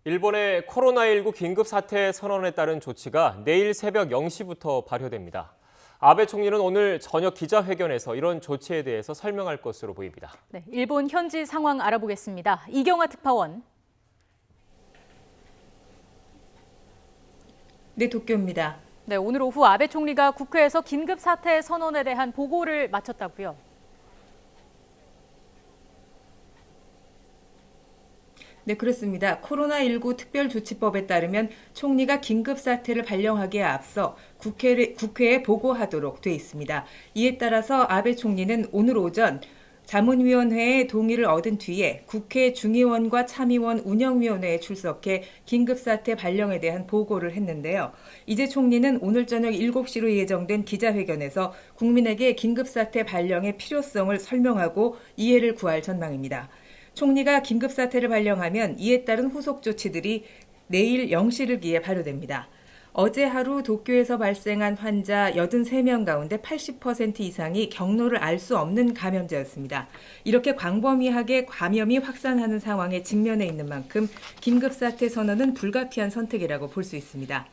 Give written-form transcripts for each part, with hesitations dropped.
일본의 코로나19 긴급 사태 선언에 따른 조치가 내일 새벽 0시부터 발효됩니다. 아베 총리는 오늘 저녁 기자회견에서 이런 조치에 대해서 설명할 것으로 보입니다. 네, 일본 현지 상황 알아보겠습니다. 이경아 특파원. 네, 도쿄입니다. 네, 오늘 오후 아베 총리가 국회에서 긴급 사태 선언에 대한 보고를 마쳤다고요. 네, 그렇습니다. 코로나19 특별조치법에 따르면 총리가 긴급사태를 발령하기에 앞서 국회에 보고하도록 돼 있습니다. 이에 따라서 아베 총리는 오늘 오전 자문위원회의 동의를 얻은 뒤에 국회 중의원과 참의원 운영위원회에 출석해 긴급사태 발령에 대한 보고를 했는데요. 이제 총리는 오늘 저녁 7시로 예정된 기자회견에서 국민에게 긴급사태 발령의 필요성을 설명하고 이해를 구할 전망입니다. 총리가 긴급사태를 발령하면 이에 따른 후속 조치들이 내일 0시를 기해 발효됩니다. 어제 하루 도쿄에서 발생한 환자 83명 가운데 80% 이상이 경로를 알 수 없는 감염자였습니다. 이렇게 광범위하게 감염이 확산하는 상황에 직면해 있는 만큼 긴급사태 선언은 불가피한 선택이라고 볼 수 있습니다.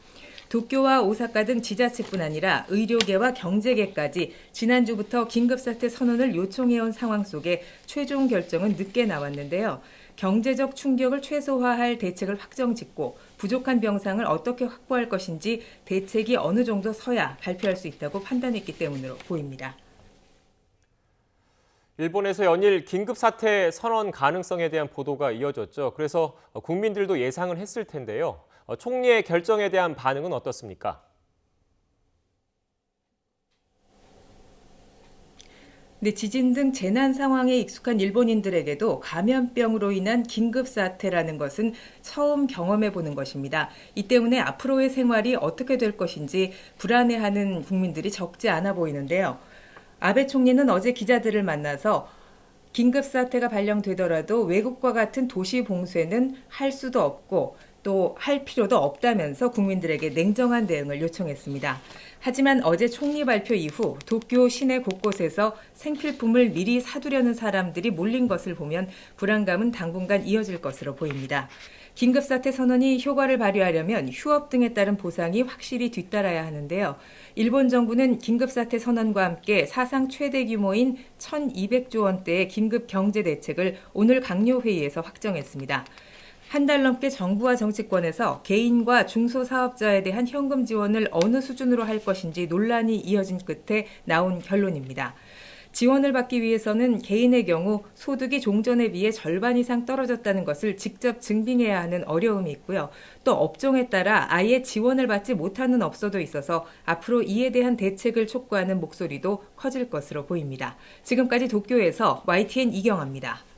도쿄와 오사카 등 지자체뿐 아니라 의료계와 경제계까지 지난주부터 긴급사태 선언을 요청해온 상황 속에 최종 결정은 늦게 나왔는데요. 경제적 충격을 최소화할 대책을 확정짓고 부족한 병상을 어떻게 확보할 것인지 대책이 어느 정도 서야 발표할 수 있다고 판단했기 때문으로 보입니다. 일본에서 연일 긴급사태 선언 가능성에 대한 보도가 이어졌죠. 그래서 국민들도 예상을 했을 텐데요. 총리의 결정에 대한 반응은 어떻습니까? 네, 지진 등 재난 상황에 익숙한 일본인들에게도 감염병으로 인한 긴급사태라는 것은 처음 경험해 보는 것입니다. 이 때문에 앞으로의 생활이 어떻게 될 것인지 불안해하는 국민들이 적지 않아 보이는데요. 아베 총리는 어제 기자들을 만나서 긴급사태가 발령되더라도 외국과 같은 도시 봉쇄는 할 수도 없고 또 할 필요도 없다면서 국민들에게 냉정한 대응을 요청했습니다. 하지만 어제 총리 발표 이후 도쿄 시내 곳곳에서 생필품을 미리 사두려는 사람들이 몰린 것을 보면 불안감은 당분간 이어질 것으로 보입니다. 긴급사태 선언이 효과를 발휘하려면 휴업 등에 따른 보상이 확실히 뒤따라야 하는데요. 일본 정부는 긴급사태 선언과 함께 사상 최대 규모인 1,200조 원대의 긴급 경제 대책을 오늘 강요회의에서 확정했습니다. 한 달 넘게 정부와 정치권에서 개인과 중소사업자에 대한 현금 지원을 어느 수준으로 할 것인지 논란이 이어진 끝에 나온 결론입니다. 지원을 받기 위해서는 개인의 경우 소득이 종전에 비해 절반 이상 떨어졌다는 것을 직접 증빙해야 하는 어려움이 있고요. 또 업종에 따라 아예 지원을 받지 못하는 업소도 있어서 앞으로 이에 대한 대책을 촉구하는 목소리도 커질 것으로 보입니다. 지금까지 도쿄에서 YTN 이경아입니다.